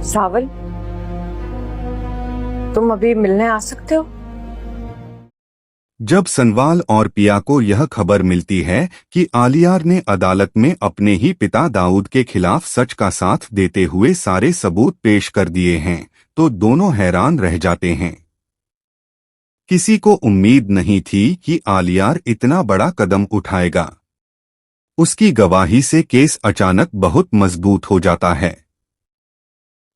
सावल, तुम अभी मिलने आ सकते हो? जब सनवाल और पिया को यह खबर मिलती है कि आलियार ने अदालत में अपने ही पिता दाऊद के खिलाफ सच का साथ देते हुए सारे सबूत पेश कर दिए हैं, तो दोनों हैरान रह जाते हैं। किसी को उम्मीद नहीं थी कि आलियार इतना बड़ा कदम उठाएगा। उसकी गवाही से केस अचानक बहुत मजबूत हो जाता है।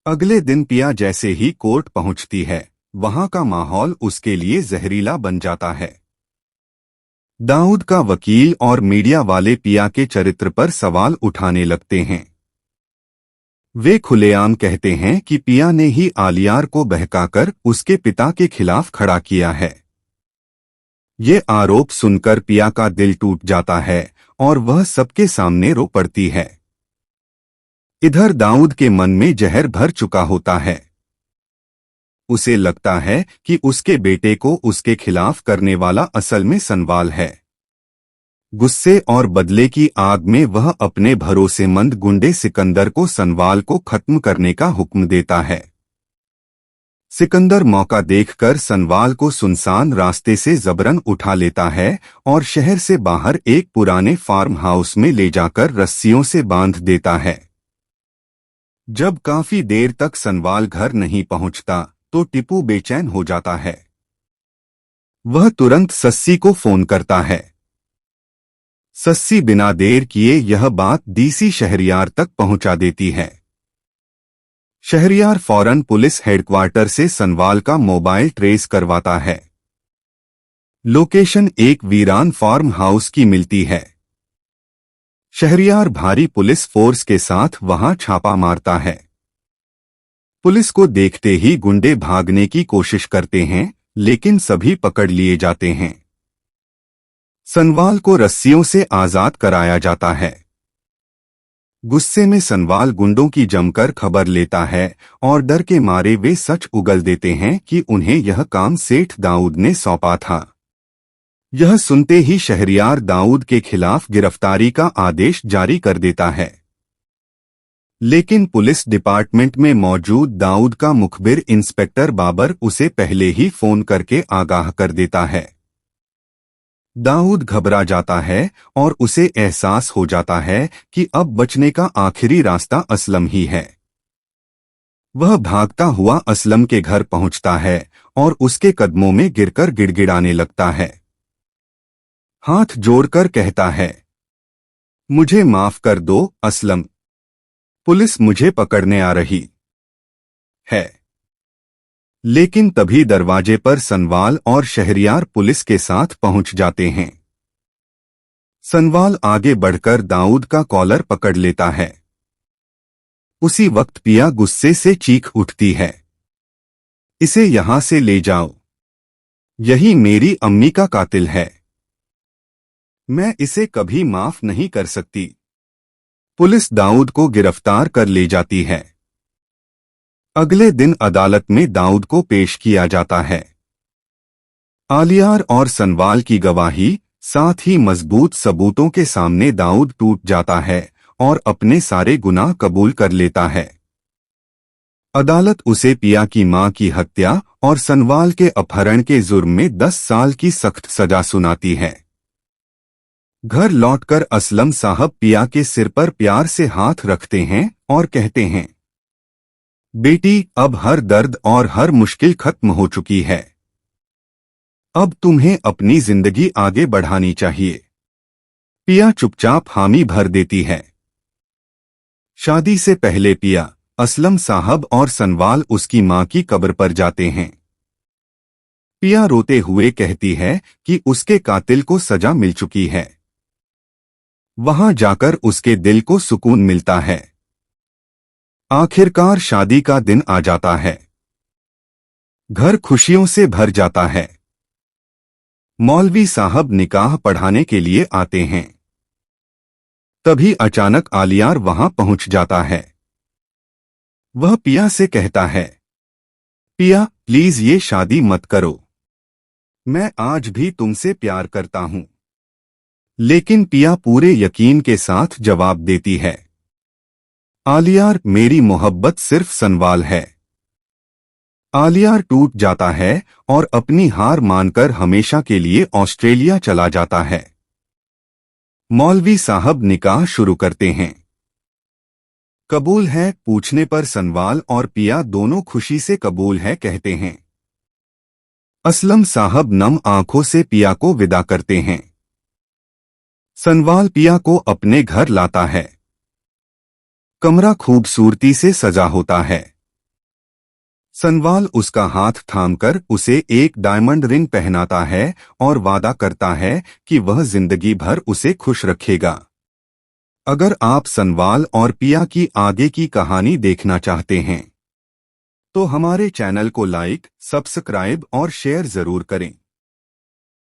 अगले दिन पिया जैसे ही कोर्ट पहुंचती है, वहां का माहौल उसके लिए जहरीला बन जाता है। दाऊद का वकील और मीडिया वाले पिया के चरित्र पर सवाल उठाने लगते हैं। वे खुलेआम कहते हैं कि पिया ने ही आलियार को बहकाकर उसके पिता के खिलाफ खड़ा किया है। ये आरोप सुनकर पिया का दिल टूट जाता है और वह सबके सामने रो पड़ती है। इधर दाऊद के मन में जहर भर चुका होता है। उसे लगता है कि उसके बेटे को उसके खिलाफ करने वाला असल में सनवाल है। गुस्से और बदले की आग में वह अपने भरोसेमंद गुंडे सिकंदर को सनवाल को खत्म करने का हुक्म देता है। सिकंदर मौका देखकर सनवाल को सुनसान रास्ते से जबरन उठा लेता है और शहर से बाहर एक पुराने फार्म हाउस में ले जाकर रस्सियों से बांध देता है। जब काफी देर तक सनवाल घर नहीं पहुंचता, तो टिपू बेचैन हो जाता है। वह तुरंत सस्सी को फोन करता है। सस्सी बिना देर किए यह बात डीसी शहरयार तक पहुंचा देती है। शहरयार फौरन पुलिस हेडक्वार्टर से सनवाल का मोबाइल ट्रेस करवाता है। लोकेशन एक वीरान फार्म हाउस की मिलती है। शहरयार भारी पुलिस फोर्स के साथ वहां छापा मारता है। पुलिस को देखते ही गुंडे भागने की कोशिश करते हैं, लेकिन सभी पकड़ लिए जाते हैं। सनवाल को रस्सियों से आजाद कराया जाता है। गुस्से में सनवाल गुंडों की जमकर खबर लेता है और डर के मारे वे सच उगल देते हैं कि उन्हें यह काम सेठ दाऊद ने सौंपा था। यह सुनते ही शहरयार दाऊद के खिलाफ गिरफ्तारी का आदेश जारी कर देता है। लेकिन पुलिस डिपार्टमेंट में मौजूद दाऊद का मुखबिर इंस्पेक्टर बाबर उसे पहले ही फोन करके आगाह कर देता है। दाऊद घबरा जाता है और उसे एहसास हो जाता है कि अब बचने का आखिरी रास्ता असलम ही है। वह भागता हुआ असलम के घर पहुंचता है और उसके कदमों में गिरकर गिड़गिड़ाने लगता है। हाथ जोड़कर कहता है, मुझे माफ कर दो असलम, पुलिस मुझे पकड़ने आ रही है। लेकिन तभी दरवाजे पर सनवाल और शहरयार पुलिस के साथ पहुंच जाते हैं। सनवाल आगे बढ़कर दाऊद का कॉलर पकड़ लेता है। उसी वक्त पिया गुस्से से चीख उठती है, इसे यहां से ले जाओ, यही मेरी अम्मी का कातिल है, मैं इसे कभी माफ नहीं कर सकती। पुलिस दाऊद को गिरफ्तार कर ले जाती है। अगले दिन अदालत में दाऊद को पेश किया जाता है। आलियार और सनवाल की गवाही, साथ ही मजबूत सबूतों के सामने दाऊद टूट जाता है और अपने सारे गुनाह कबूल कर लेता है। अदालत उसे पिया की मां की हत्या और सनवाल के अपहरण के जुर्म में 10 साल की सख्त सजा सुनाती है। घर लौटकर असलम साहब पिया के सिर पर प्यार से हाथ रखते हैं और कहते हैं, बेटी, अब हर दर्द और हर मुश्किल खत्म हो चुकी है। अब तुम्हें अपनी जिंदगी आगे बढ़ानी चाहिए। पिया चुपचाप हामी भर देती है। शादी से पहले पिया, असलम साहब और सनवाल उसकी मां की कब्र पर जाते हैं। पिया रोते हुए कहती है कि उसके कातिल को सजा मिल चुकी है। वहां जाकर उसके दिल को सुकून मिलता है। आखिरकार शादी का दिन आ जाता है। घर खुशियों से भर जाता है। मौलवी साहब निकाह पढ़ाने के लिए आते हैं। तभी अचानक आलियार वहां पहुंच जाता है। वह पिया से कहता है, पिया, प्लीज ये शादी मत करो, मैं आज भी तुमसे प्यार करता हूं। लेकिन पिया पूरे यकीन के साथ जवाब देती है, आलियार, मेरी मोहब्बत सिर्फ सनवाल है। आलियार टूट जाता है और अपनी हार मानकर हमेशा के लिए ऑस्ट्रेलिया चला जाता है। मौलवी साहब निकाह शुरू करते हैं। कबूल है पूछने पर सनवाल और पिया दोनों खुशी से कबूल है कहते हैं। असलम साहब नम आंखों से पिया को विदा करते हैं। सनवाल पिया को अपने घर लाता है। कमरा खूबसूरती से सजा होता है। सनवाल उसका हाथ थामकर उसे एक डायमंड रिंग पहनाता है और वादा करता है कि वह जिंदगी भर उसे खुश रखेगा। अगर आप सनवाल और पिया की आगे की कहानी देखना चाहते हैं तो हमारे चैनल को लाइक, सब्सक्राइब और शेयर जरूर करें।